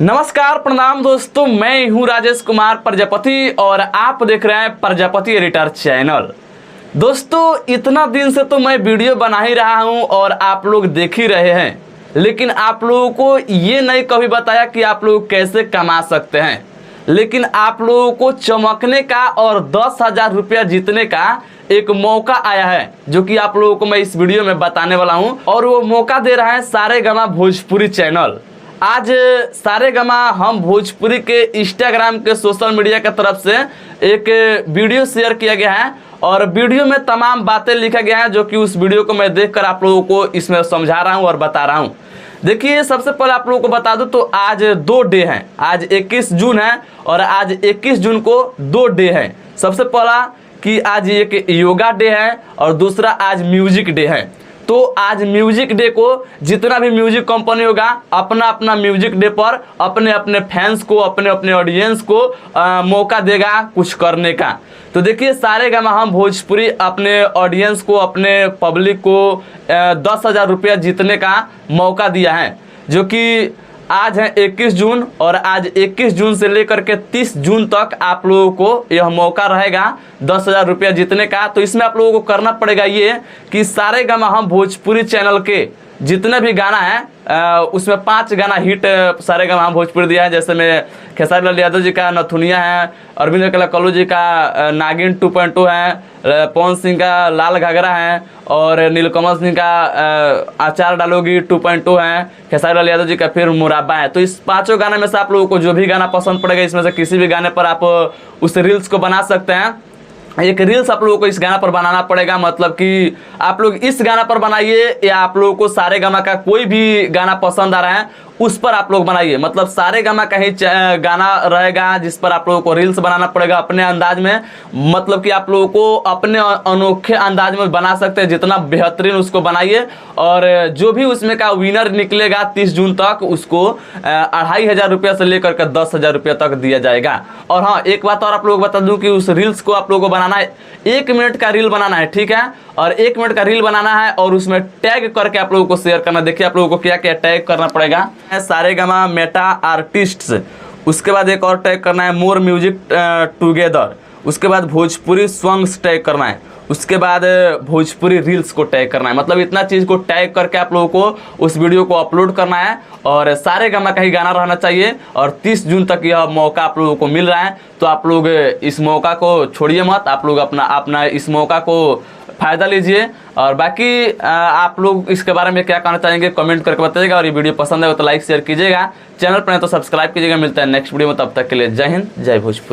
नमस्कार प्रणाम दोस्तों, मैं हूं राजेश कुमार प्रजापति और आप देख रहे हैं प्रजापति एडिटर चैनल। दोस्तों इतना दिन से तो मैं वीडियो बना ही रहा हूं और आप लोग देख ही रहे हैं, लेकिन आप लोगों को ये नहीं कभी बताया कि आप लोग कैसे कमा सकते हैं। लेकिन आप लोगों को चमकने का और 10,000 रुपया जीतने का एक मौका आया है, जो कि आप लोगों को मैं इस वीडियो में बताने वाला हूं। और वो मौका दे रहा है सारेगामा भोजपुरी चैनल। आज सारेगामा हम भोजपुरी के इंस्टाग्राम के सोशल मीडिया की तरफ से एक वीडियो शेयर किया गया है और वीडियो में तमाम बातें लिखा गया है, जो कि उस वीडियो को मैं देखकर आप लोगों को इसमें समझा रहा हूं और बता रहा हूं। देखिए, सबसे पहले आप लोगों को बता दूं तो आज 2 डे हैं। आज 21 जून है और आज 21 जून को 2 डे है। सबसे पहला कि आज एक योगा डे है और दूसरा आज म्यूजिक डे है। तो आज म्यूजिक डे को जितना भी म्यूजिक कंपनी होगा अपना अपना म्यूजिक डे पर अपने अपने फैंस को, अपने अपने ऑडियंस को मौका देगा कुछ करने का। तो देखिए, सारेगामा हम भोजपुरी अपने ऑडियंस को, अपने पब्लिक को 10,000 रुपया जीतने का मौका दिया है, जो कि आज है 21 जून और आज 21 जून से लेकर के 30 जून तक आप लोगों को यह मौका रहेगा 10,000 रुपया जीतने का। तो इसमें आप लोगों को करना पड़ेगा ये कि सारेगामा हम भोजपुरी चैनल के जितने भी गाना है उसमें 5 गाना हिट सारेगामा हम भोजपुरी दिया है। जैसे में खेसारी लाल यादव जी का नथुनिया है, अरविंद कल्लू जी का नागिन 2.2 है, पवन सिंह का लाल घाघरा है और नीलकमल सिंह का अचार डालोगी 2.2 है, खेसारी लाल यादव जी का फिर मुराबा है। तो इस 5 गाने में से आप लोगों को जो भी गाना पसंद पड़ेगा, इसमें से किसी भी गाने पर आप उस रील्स को बना सकते हैं। एक रील्स आप लोगों को इस गाना पर बनाना पड़ेगा, मतलब कि आप लोग इस गाना पर बनाइए या आप लोगों को सारेगामा का कोई भी गाना पसंद आ रहा है उस पर आप लोग बनाइए। मतलब सारेगामा का ही गाना रहेगा जिस पर आप लोगों को रील्स बनाना पड़ेगा अपने अंदाज में। मतलब कि आप लोगों को अपने अनोखे अंदाज में बना सकते हैं, जितना बेहतरीन उसको बनाइए। और जो भी उसमें का विनर निकलेगा 30 जून तक उसको 2,500 रुपया से लेकर के 10,000 रुपया तक दिया जाएगा। और हाँ, एक बात और आप लोगों को बता दूं कि उस रील्स को आप लोगों को बनाना है, 1 मिनट का रील बनाना है, ठीक है। और 1 मिनट का रील बनाना है और उसमें टैग करके आप लोगों को शेयर करना। देखिए आप लोगों को क्या क्या टैग करना पड़ेगा। सारेगामा मेटा आर्टिस्ट्स, उसके बाद एक और टैग करना है मोर म्यूजिक टुगेदर, उसके बाद भोजपुरी सॉन्ग्स टैग करना है, उसके बाद भोजपुरी रील्स को टैग करना है। मतलब इतना चीज़ को टैग करके आप लोगों को उस वीडियो को अपलोड करना है और सारेगामा का ही गाना रहना चाहिए। और 30 जून तक यह मौका आप लोगों को मिल रहा है, तो आप लोग इस मौका को छोड़िए मत। आप लोग अपना इस मौका को फ़ायदा लीजिए। और बाकी आप लोग इसके बारे में क्या कहना चाहेंगे कमेंट करके बताइएगा। और ये वीडियो पसंद है तो लाइक शेयर कीजिएगा, चैनल पर नहीं तो सब्सक्राइब कीजिएगा। मिलता है नेक्स्ट वीडियो में, तब तक के लिए जय हिंद, जय भोजपुरी।